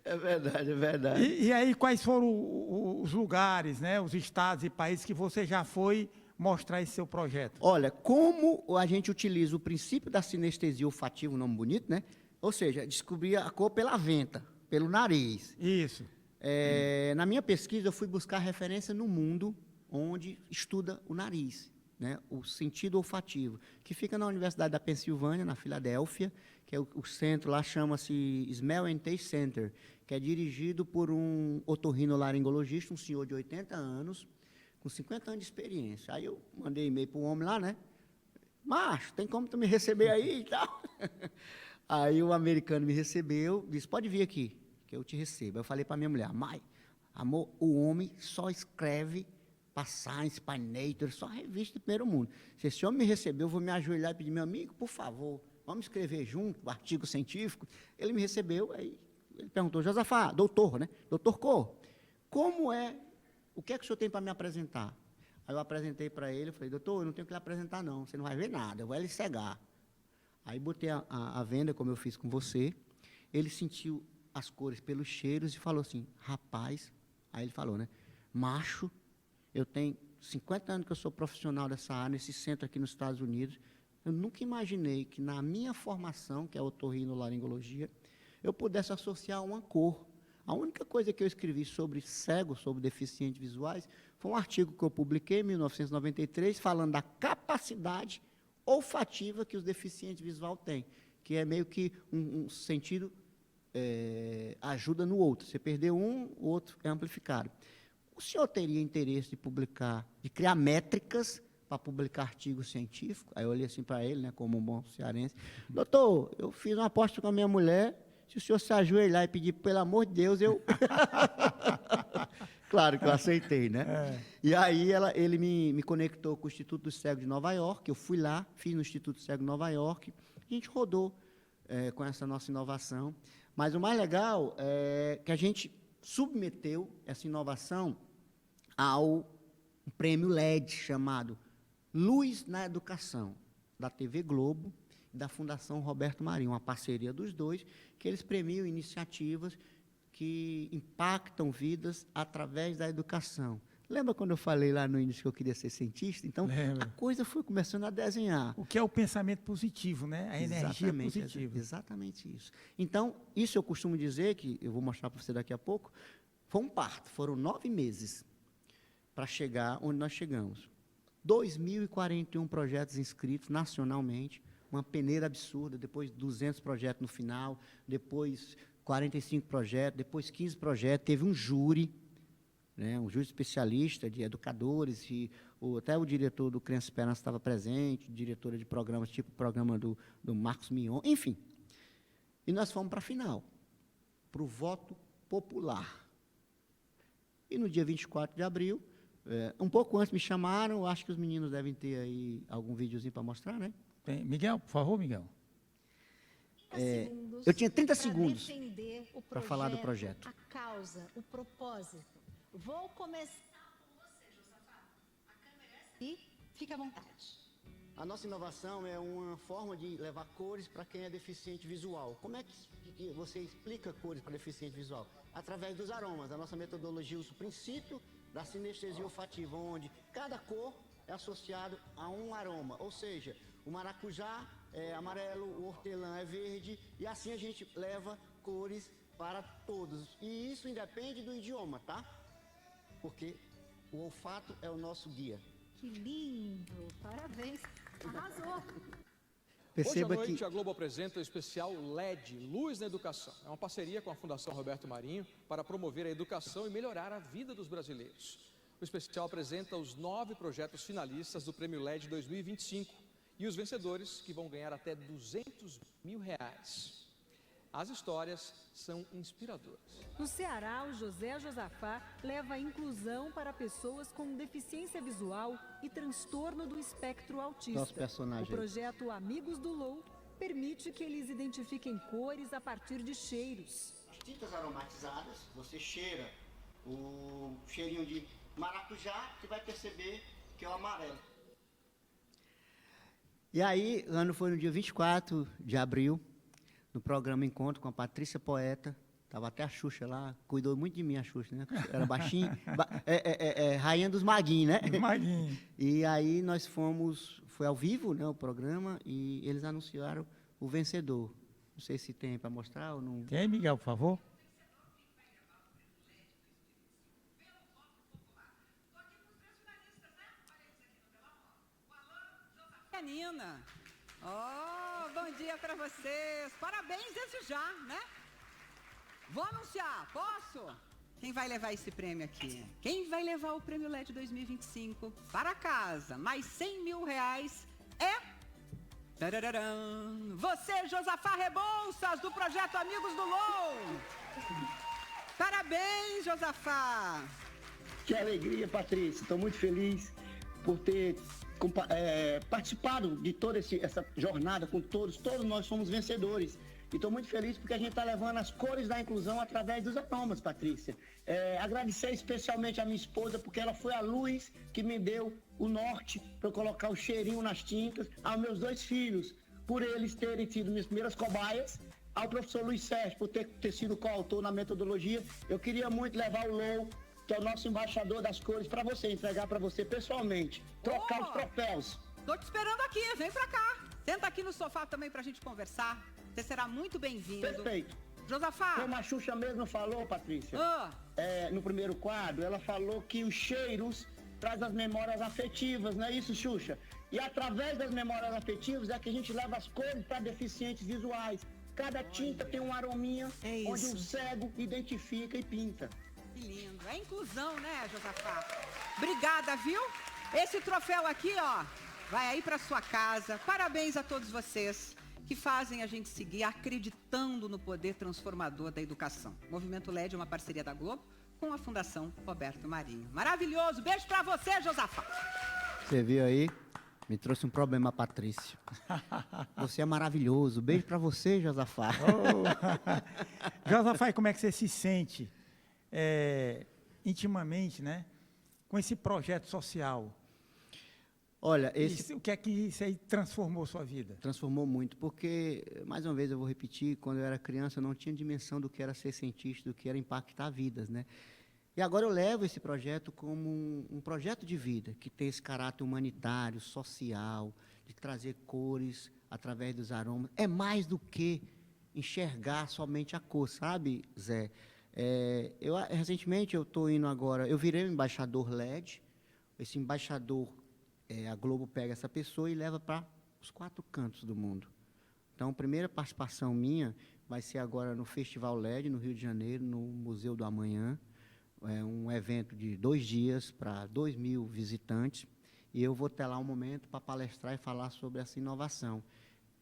É verdade, é verdade. E aí, quais foram os lugares, né, os estados e países que você já foi mostrar esse seu projeto? Olha, como a gente utiliza o princípio da sinestesia olfativa, um nome bonito, né? Ou seja, descobrir a cor pela venta, pelo nariz. Isso. Na minha pesquisa, eu fui buscar referência no mundo onde estuda o nariz, né? O sentido olfativo, que fica na Universidade da Pensilvânia, na Filadélfia, que é o centro lá chama-se Smell and Taste Center, que é dirigido por um otorrinolaringologista, um senhor de 80 anos, com 50 anos de experiência. Aí eu mandei e-mail para o homem lá, né? Macho, tem como tu me receber aí e tal? Aí o americano me recebeu, disse, pode vir aqui, que eu te recebo. Eu falei para minha mulher, mãe, amor, o homem só escreve para Science, para Nature, só revista de primeiro mundo. Se esse homem me recebeu, eu vou me ajoelhar e pedir, meu amigo, por favor, vamos escrever junto, o artigo científico. Ele me recebeu, aí ele perguntou, Josafá, doutor, né? Doutor Cor, o que é que o senhor tem para me apresentar? Aí eu apresentei para ele, eu falei, doutor, eu não tenho que lhe apresentar não, você não vai ver nada, eu vou lhe cegar. Aí botei a venda, como eu fiz com você, ele sentiu as cores pelos cheiros e falou assim, rapaz, aí ele falou, né, macho, eu tenho 50 anos que eu sou profissional dessa área, nesse centro aqui nos Estados Unidos, eu nunca imaginei que na minha formação, que é a otorrinolaringologia, eu pudesse associar uma cor. A única coisa que eu escrevi sobre cegos, sobre deficientes visuais, foi um artigo que eu publiquei em 1993, falando da capacidade olfativa que os deficientes visuais têm, que é meio que um sentido ajuda no outro. Você perdeu um, o outro é amplificado. O senhor teria interesse de publicar, de criar métricas para publicar artigos científicos? Aí eu olhei assim para ele, né, como um bom cearense. Doutor, eu fiz uma aposta com a minha mulher, se o senhor se ajoelhar e pedir, pelo amor de Deus, eu... Claro que eu aceitei, né? E aí ele me conectou com o Instituto do Cego de Nova York, eu fui lá, fiz no Instituto do Cego de Nova York, a gente rodou com essa nossa inovação. Mas o mais legal é que a gente submeteu essa inovação ao prêmio LED, chamado Luz na Educação, da TV Globo e da Fundação Roberto Marinho, uma parceria dos dois, que eles premiam iniciativas que impactam vidas através da educação. Lembra quando eu falei lá no início que eu queria ser cientista? Então, Lembra. A coisa foi começando a desenhar. O que é o pensamento positivo, né? A energia positiva. Exatamente isso. Então, isso eu costumo dizer, que eu vou mostrar para você daqui a pouco, foi um parto. Foram 9 meses para chegar onde nós chegamos. 2.041 projetos inscritos nacionalmente, uma peneira absurda, depois 200 projetos no final, depois 45 projetos, depois 15 projetos, teve um júri, né, um júri especialista de educadores, e até o diretor do Criança Esperança estava presente, diretora de programas, tipo o programa do Marcos Mion, enfim. E nós fomos para a final, para o voto popular. E no dia 24 de abril, um pouco antes me chamaram, acho que os meninos devem ter aí algum videozinho para mostrar, né? Miguel, por favor, Miguel. Eu tinha 30 segundos para falar do projeto. A causa, o propósito. Vou começar com você, Josafá. A câmera é essa e fique à vontade. A nossa inovação é uma forma de levar cores para quem é deficiente visual. Como é que você explica cores para deficiente visual? Através dos aromas. A nossa metodologia usa o princípio da sinestesia olfativa, onde cada cor é associado a um aroma. Ou seja, o maracujá é amarelo, o hortelã é verde, e assim a gente leva cores para todos. E isso independe do idioma, tá? Porque o olfato é o nosso guia. Que lindo! Parabéns! Arrasou! Hoje à noite, a Globo apresenta o especial LED, Luz na Educação. É uma parceria com a Fundação Roberto Marinho para promover a educação e melhorar a vida dos brasileiros. O especial apresenta os 9 projetos finalistas do Prêmio LED 2025 e os vencedores, que vão ganhar até R$200 mil. As histórias são inspiradoras. No Ceará, o Josafá leva a inclusão para pessoas com deficiência visual e transtorno do espectro autista. Nosso personagem. O projeto Amigos do Low permite que eles identifiquem cores a partir de cheiros. As tintas aromatizadas, você cheira o cheirinho de maracujá, que vai perceber que é o amarelo. E aí, o ano foi no dia 24 de abril, no programa Encontro com a Patrícia Poeta. Tava até a Xuxa lá, cuidou muito de mim a Xuxa, né? Era baixinho, rainha dos maguinhos, né? Maguinho. E aí nós foi ao vivo, né, o programa, e eles anunciaram o vencedor. Não sei se tem para mostrar ou não. Tem, Miguel, por favor? Nina, bom dia para vocês, parabéns desde já, né? Vou anunciar, posso? Quem vai levar esse prêmio aqui? Quem vai levar o Prêmio LED 2025 para casa, mais R$100 mil, é... Tarararam. Você, Josafá Rebouças, do Projeto Amigos do Low. Parabéns, Josafá. Que alegria, Patrícia, estou muito feliz por ter participado de toda essa jornada com todos nós somos vencedores. E estou muito feliz porque a gente está levando as cores da inclusão através dos aromas, Patrícia. Agradecer especialmente a minha esposa, porque ela foi a luz que me deu o norte para eu colocar o cheirinho nas tintas, aos meus 2 filhos, por eles terem sido minhas primeiras cobaias, ao professor Luiz Sérgio, por ter sido coautor na metodologia. Eu queria muito levar o Low, que é o nosso embaixador das cores, para você, entregar para você pessoalmente, trocar os troféus. Tô te esperando aqui, vem pra cá. Senta aqui no sofá também pra gente conversar. Você será muito bem-vindo. Perfeito. Josafá. Como a Xuxa mesmo falou, Patrícia, no primeiro quadro, ela falou que os cheiros trazem as memórias afetivas, não é isso, Xuxa? E através das memórias afetivas é que a gente leva as cores para deficientes visuais. Cada tinta tem um arominha, onde um cego identifica e pinta. Que lindo. É inclusão, né, Josafá? Obrigada, viu? Esse troféu aqui, vai aí para sua casa. Parabéns a todos vocês que fazem a gente seguir acreditando no poder transformador da educação. O Movimento LED é uma parceria da Globo com a Fundação Roberto Marinho. Maravilhoso. Beijo para você, Josafá. Você viu aí? Me trouxe um problema, Patrícia. Você é maravilhoso. Beijo para você, Josafá. Josafá, como é que você se sente intimamente, né, com esse projeto social? Olha, o que é que isso aí transformou sua vida? Transformou muito, porque, mais uma vez eu vou repetir, quando eu era criança eu não tinha dimensão do que era ser cientista, do que era impactar vidas, né? E agora eu levo esse projeto como um projeto de vida, que tem esse caráter humanitário, social, de trazer cores através dos aromas. É mais do que enxergar somente a cor, sabe, Zé? Recentemente eu estou indo agora, eu virei um embaixador LED, esse embaixador, a Globo pega essa pessoa e leva para os 4 cantos do mundo. Então, a primeira participação minha vai ser agora no Festival LED, no Rio de Janeiro, no Museu do Amanhã. É um evento de 2 dias para 2.000 visitantes. E eu vou ter lá um momento para palestrar e falar sobre essa inovação.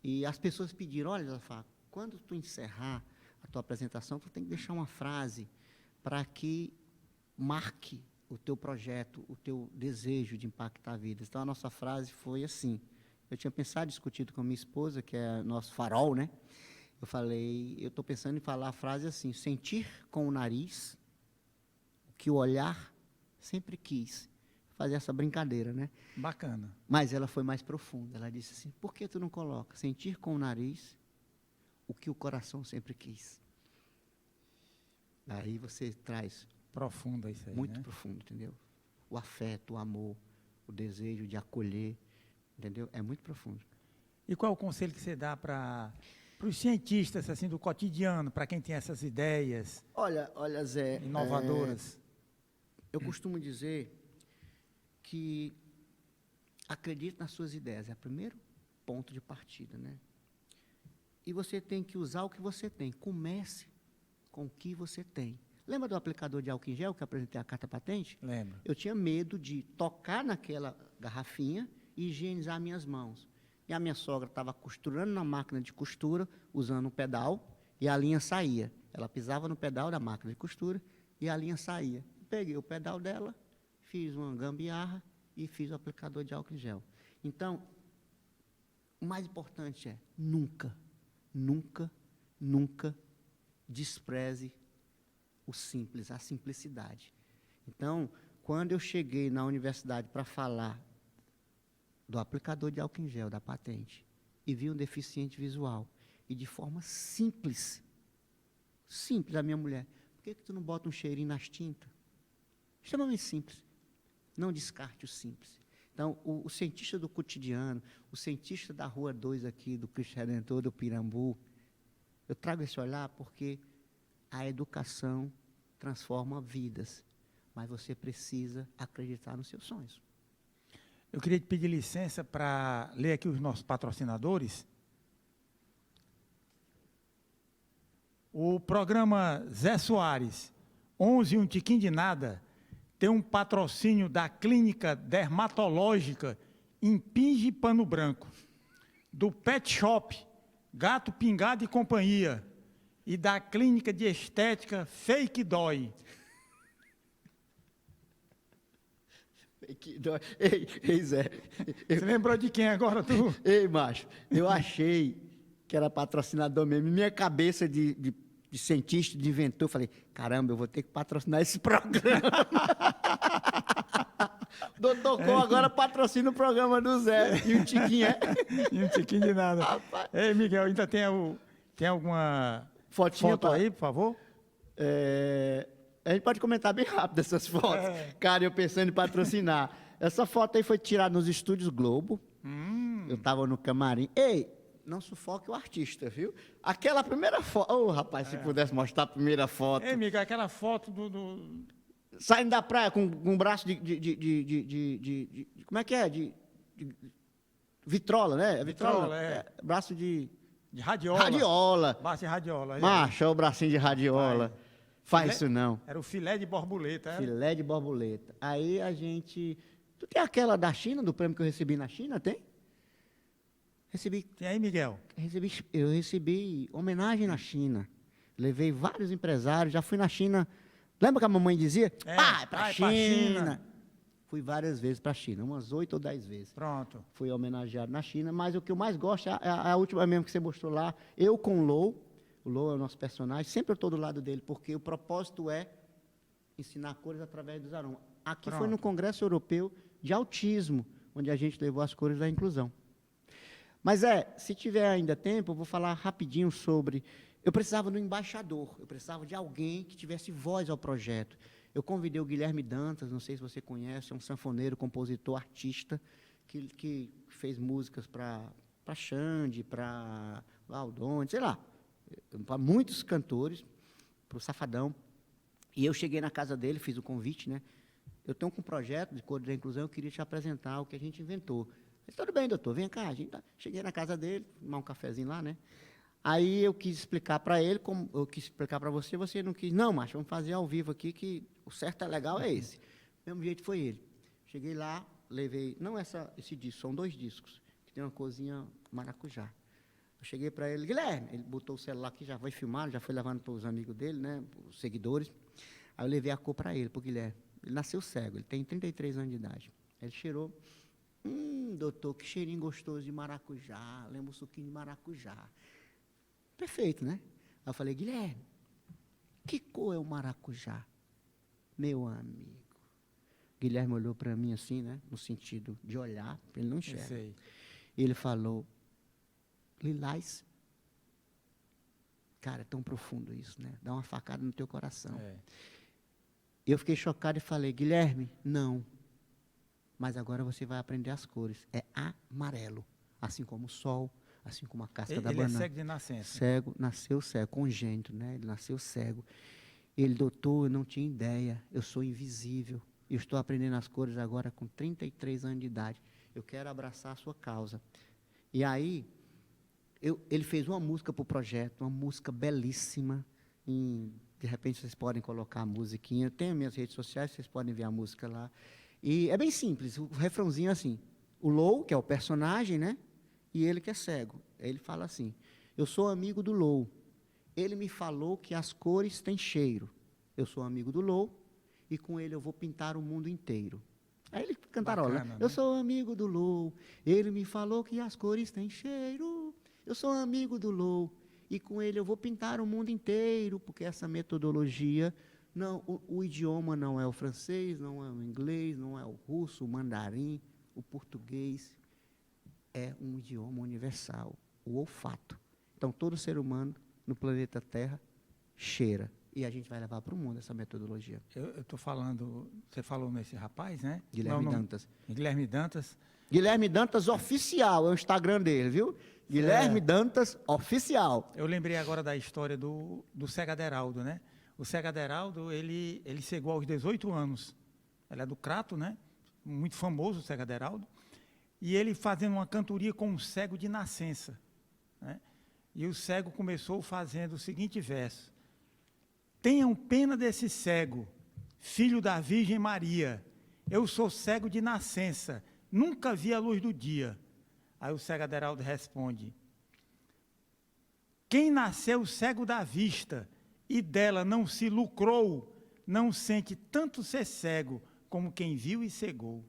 E as pessoas pediram, olha, Josafá, quando tu encerrar a tua apresentação, tu tem que deixar uma frase para que marque o teu projeto, o teu desejo de impactar vidas. Então, a nossa frase foi assim: Eu tinha pensado, discutido com a minha esposa, que é nosso farol, né? Eu falei, eu estou pensando em falar a frase assim, sentir com o nariz o que o olhar sempre quis. Fazer essa brincadeira, né? Bacana. Mas ela foi mais profunda. Ela disse assim, por que tu não coloca sentir com o nariz o que o coração sempre quis? Aí você traz Profunda isso aí, muito né? profundo, entendeu? O afeto, o amor, o desejo de acolher, entendeu? É muito profundo. E qual é o conselho que você dá para os cientistas assim do cotidiano, para quem tem essas ideias Olha, Zé, inovadoras? eu costumo dizer que acredite nas suas ideias, é o primeiro ponto de partida, né? E você tem que usar o que você tem. Comece com o que você tem. Lembra do aplicador de álcool em gel que eu apresentei a carta patente? Lembro. Eu tinha medo de tocar naquela garrafinha e higienizar minhas mãos. E a minha sogra estava costurando na máquina de costura, usando um pedal, e a linha saía. Ela pisava no pedal da máquina de costura e a linha saía. Peguei o pedal dela, fiz uma gambiarra e fiz o aplicador de álcool em gel. Então, o mais importante é nunca, nunca, nunca despreze o simples, a simplicidade. Então, quando eu cheguei na universidade para falar do aplicador de álcool em gel, da patente, e vi um deficiente visual, e de forma simples, a minha mulher, por que tu não bota um cheirinho nas tintas? Extremamente simples. Não descarte o simples. Então, o cientista do cotidiano, o cientista da Rua 2 aqui, do Cristo Redentor, do Pirambu, eu trago esse olhar porque a educação transforma vidas, mas você precisa acreditar nos seus sonhos. Eu queria te pedir licença para ler aqui os nossos patrocinadores. O programa Zé Soares, 11 um tiquinho de nada, tem um patrocínio da Clínica Dermatológica Impinge Pano Branco, do Pet Shop Gato Pingado e Companhia e da Clínica de Estética Fake Dói. Ei, Zé. Você lembrou de quem agora, tu? Ei, macho, eu achei que era patrocinador mesmo. Minha cabeça de cientista, de inventor, eu falei, caramba, eu vou ter que patrocinar esse programa. O doutor Com agora patrocina o programa do Zé. E o Tiquinho é? E um tiquinho de nada. Rapaz. Ei, Miguel, ainda tem alguma Fotinha foto aí, por favor? A gente pode comentar bem rápido essas fotos. Cara, eu pensando em patrocinar. Essa foto aí foi tirada nos Estúdios Globo. Eu estava no camarim. Ei, não sufoque o artista, viu? Aquela primeira foto... Ô, rapaz, se pudesse mostrar a primeira foto. Ei, Miguel, aquela foto do... Saindo da praia com um braço como é que é? De vitrola, né? Vitrola, é. Braço de radiola. radiola. Base de radiola. Macho, é o bracinho de radiola. Faz isso não. Era o filé de borboleta, era? Filé de borboleta. Aí a gente... Tu tem aquela da China, do prêmio que eu recebi na China, tem? Tem aí, Miguel? Eu recebi homenagem na China. Levei vários empresários, já fui na China. Lembra que a mamãe dizia? Vai pra China. Fui várias vezes para a China, umas 8 ou 10 vezes. Pronto. Fui homenageado na China, mas o que eu mais gosto é a última mesmo que você mostrou lá. Eu com o Lou. O Lou é o nosso personagem. Sempre eu estou do lado dele, porque o propósito é ensinar cores através dos aromas. Aqui foi no Congresso Europeu de Autismo, onde a gente levou as cores da inclusão. Mas se tiver ainda tempo, eu vou falar rapidinho sobre... Eu precisava de um embaixador, eu precisava de alguém que tivesse voz ao projeto. Eu convidei o Guilherme Dantas, não sei se você conhece, é um sanfoneiro, compositor, artista, que fez músicas para Xande, para Valdone, sei lá, para muitos cantores, para o Safadão. E eu cheguei na casa dele, fiz o convite, né? Eu tenho um projeto de cores da inclusão, eu queria te apresentar o que a gente inventou. Ele disse, tudo bem, doutor, vem cá. Cheguei na casa dele, tomar um cafezinho lá, né? Aí eu quis explicar para ele, como eu quis explicar para você, você não quis. Não, macho, vamos fazer ao vivo aqui, que o certo é legal, é esse. Do mesmo jeito foi ele. Cheguei lá, levei, não esse disco, são 2 discos, que tem uma corzinha maracujá. Eu cheguei para ele, Guilherme, ele botou o celular aqui, já foi filmando, já foi levando para os amigos dele, né, os seguidores. Aí eu levei a cor para ele, para o Guilherme. Ele nasceu cego, ele tem 33 anos de idade. Ele cheirou, Doutor, que cheirinho gostoso de maracujá, lembra o suquinho de maracujá. Perfeito, né? Aí eu falei, Guilherme, que cor é o maracujá? Meu amigo. Guilherme olhou para mim assim, né? No sentido de olhar, ele não enxerga. Sei. Ele falou, lilás. Cara, é tão profundo isso, né? Dá uma facada no teu coração. É. Eu fiquei chocado e falei, Guilherme, não. Mas agora você vai aprender as cores. É amarelo. Assim como o sol, assim como a casca da Ele banana. é cego de nascença. Cego, nasceu cego, congênito, né? Ele nasceu cego. Ele, doutor, eu não tinha ideia. Eu sou invisível. Eu estou aprendendo as cores agora com 33 anos de idade. Eu quero abraçar a sua causa. E aí, ele fez uma música para o projeto, uma música belíssima. De repente, vocês podem colocar a musiquinha. Eu tenho minhas redes sociais, vocês podem ver a música lá. E é bem simples, o refrãozinho é assim. O Lou, que é o personagem, né? E ele que é cego. Ele fala assim, eu sou amigo do Lou. Ele me falou que as cores têm cheiro. Eu sou amigo do Lou e com ele eu vou pintar o mundo inteiro. Aí ele cantarola. Bacana, né? Eu sou amigo do Lou. Ele me falou que as cores têm cheiro. Eu sou amigo do Lou e com ele eu vou pintar o mundo inteiro, porque essa metodologia... Não, o idioma não é o francês, não é o inglês, não é o russo, o mandarim, o português. É um idioma universal, o olfato. Então, todo ser humano no planeta Terra cheira. E a gente vai levar para o mundo essa metodologia. Eu estou falando, você falou nesse rapaz, né? Guilherme Não, Dantas. Guilherme Dantas. Guilherme Dantas Oficial, é o Instagram dele, viu? Guilherme Dantas Oficial. Eu lembrei agora da história do Cego Aderaldo, né? O Cego Aderaldo, ele cegou aos 18 anos. Ele é do Crato, né? Muito famoso, o Cego Aderaldo. E ele fazendo uma cantoria com um cego de nascença, né? E o cego começou fazendo o seguinte verso. Tenham pena desse cego, filho da Virgem Maria. Eu sou cego de nascença, nunca vi a luz do dia. Aí o Cego Aderaldo responde. Quem nasceu cego da vista e dela não se lucrou, não sente tanto ser cego como quem viu e cegou.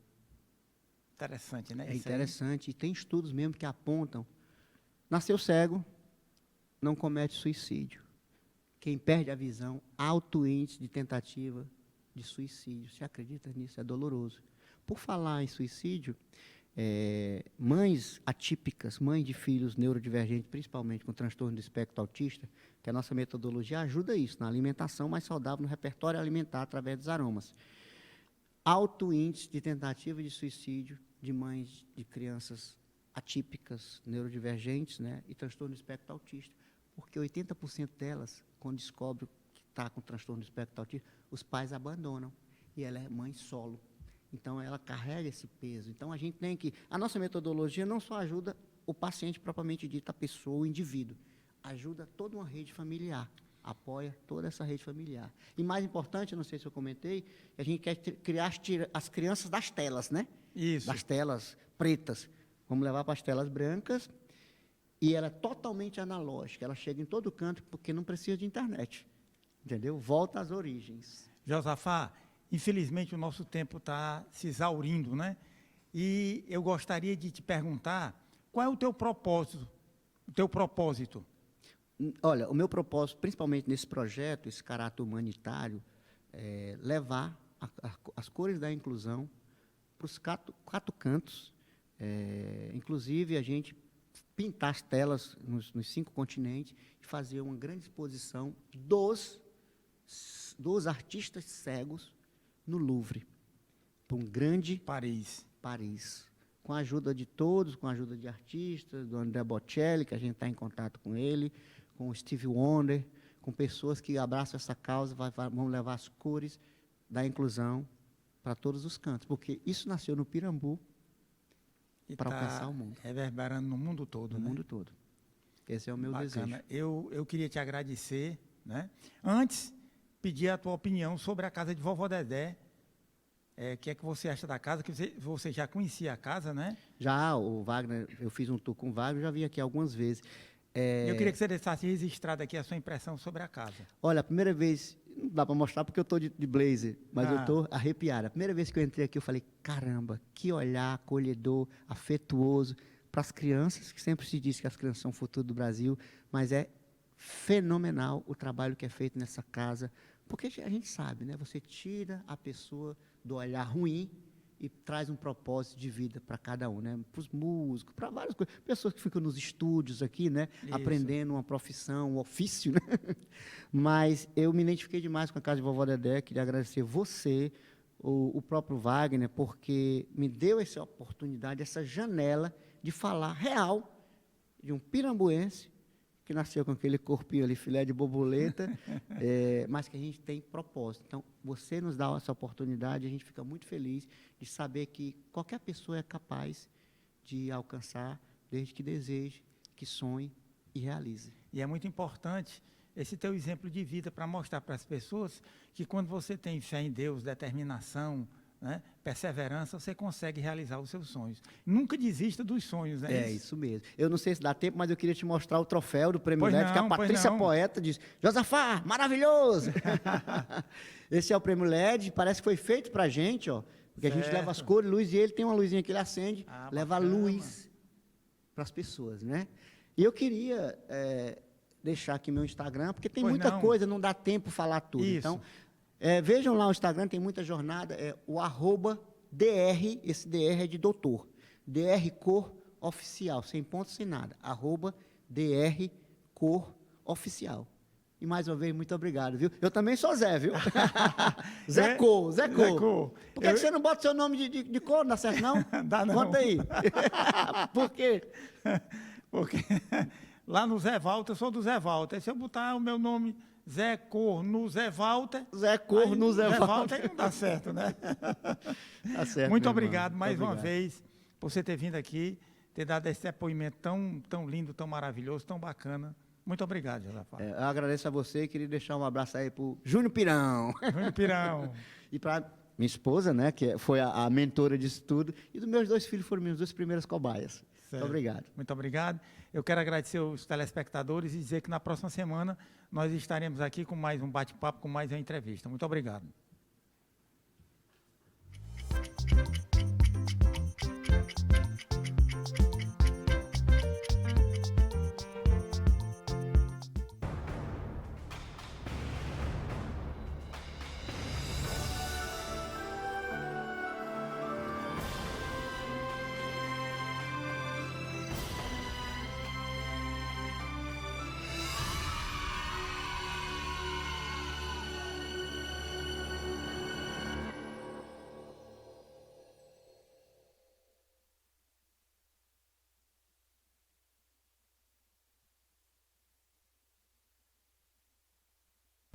Interessante, né? É interessante, e tem estudos mesmo que apontam. Nasceu cego, não comete suicídio. Quem perde a visão, alto índice de tentativa de suicídio. Você acredita nisso? É doloroso. Por falar em suicídio, mães atípicas, mães de filhos neurodivergentes, principalmente com transtorno do espectro autista, que a nossa metodologia ajuda isso, na alimentação mais saudável, no repertório alimentar, através dos aromas. Alto índice de tentativa de suicídio de mães de crianças atípicas, neurodivergentes, né, e transtorno do espectro autista, porque 80% delas, quando descobrem que está com transtorno do espectro autista, os pais abandonam, e ela é mãe solo. Então, ela carrega esse peso. Então, a gente tem que... A nossa metodologia não só ajuda o paciente propriamente dito, a pessoa, o indivíduo. Ajuda toda uma rede familiar. Apoia toda essa rede familiar. E mais importante, não sei se eu comentei, a gente quer criar as crianças das telas, né? Isso. Das telas pretas. Vamos levar para as telas brancas. E ela é totalmente analógica. Ela chega em todo canto, porque não precisa de internet. Entendeu? Volta às origens. Josafá, infelizmente o nosso tempo está se exaurindo, né? E eu gostaria de te perguntar, qual é o teu propósito? O teu propósito? Olha, o meu propósito, principalmente nesse projeto, esse caráter humanitário, é levar as cores da inclusão para os quatro cantos. Inclusive, a gente pintar as telas nos 5 continentes e fazer uma grande exposição dos artistas cegos no Louvre, para um grande Paris, com a ajuda de todos, com a ajuda de artistas, do André Bocelli, que a gente está em contato com ele, com o Steve Wonder, com pessoas que abraçam essa causa, vão levar as cores da inclusão para todos os cantos, porque isso nasceu no Pirambu para alcançar o mundo. Reverberando no mundo todo, no né? mundo todo. Esse é o meu Bacana. desejo. Eu queria te agradecer, né? Antes, pedir a tua opinião sobre a casa de Vovó Dedé. O que é que você acha da casa? Que você já conhecia a casa, né? Já, o Wagner, eu fiz um tour com o Wagner, já vim aqui algumas vezes. Eu queria que você deixasse registrado aqui a sua impressão sobre a casa. Olha, a primeira vez, não dá para mostrar porque eu estou de blazer, mas eu estou arrepiado. A primeira vez que eu entrei aqui, eu falei, caramba, que olhar acolhedor, afetuoso, para as crianças, que sempre se diz que as crianças são o futuro do Brasil, mas é fenomenal o trabalho que é feito nessa casa, porque a gente sabe, né? Você tira a pessoa do olhar ruim e traz um propósito de vida para cada um, né? Para os músicos, para várias coisas. Pessoas que ficam nos estúdios aqui, né? Isso. Aprendendo uma profissão, um ofício, né? Mas eu me identifiquei demais com a Casa de Vovó Dedé, queria agradecer você, o próprio Wagner, porque me deu essa oportunidade, essa janela de falar real de um pirambuense que nasceu com aquele corpinho ali, filé de borboleta, mas que a gente tem propósito. Então, você nos dá essa oportunidade, a gente fica muito feliz de saber que qualquer pessoa é capaz de alcançar, desde que deseje, que sonhe e realize. E é muito importante esse teu exemplo de vida para mostrar para as pessoas que quando você tem fé em Deus, determinação, né, perseverança, você consegue realizar os seus sonhos. Nunca desista dos sonhos, né? É isso mesmo. Eu não sei se dá tempo, mas eu queria te mostrar o troféu do Prêmio LED, que a Patrícia Poeta diz, Josafá, maravilhoso! Esse é o Prêmio LED, parece que foi feito para a gente, ó, porque certo. A gente leva as cores, luz, e ele tem uma luzinha que ele acende, leva luz para as pessoas, né? E eu queria deixar aqui meu Instagram, porque tem muita coisa, não dá tempo falar tudo. Isso. Então, vejam lá o Instagram, tem muita jornada, o @dr, esse dr é de doutor, dr cor oficial, sem ponto, sem nada, @dr cor oficial. E mais uma vez, muito obrigado, viu? Eu também sou Zé, viu? Zé Cor. Por que você não bota seu nome de cor, não dá certo, não? Dá não. Conta aí. Por quê? Porque lá no Zé Walter, eu sou do Zé Walter, se eu botar o meu nome... Zé Cor no Zé Walter. Zé Cor no Zé Walter. Aí não dá certo, né? Tá certo. Muito obrigado mais uma vez por você ter vindo aqui, ter dado esse depoimento tão lindo, tão maravilhoso, tão bacana. Muito obrigado, Josafá. Eu agradeço a você e queria deixar um abraço aí para o Júnior Pirão. Júnior Pirão. E para minha esposa, né, que foi a mentora disso tudo, e dos meus 2 filhos foram minhas 2 primeiras cobaias. Certo. Muito obrigado. Muito obrigado. Eu quero agradecer os telespectadores e dizer que na próxima semana nós estaremos aqui com mais um bate-papo, com mais uma entrevista. Muito obrigado.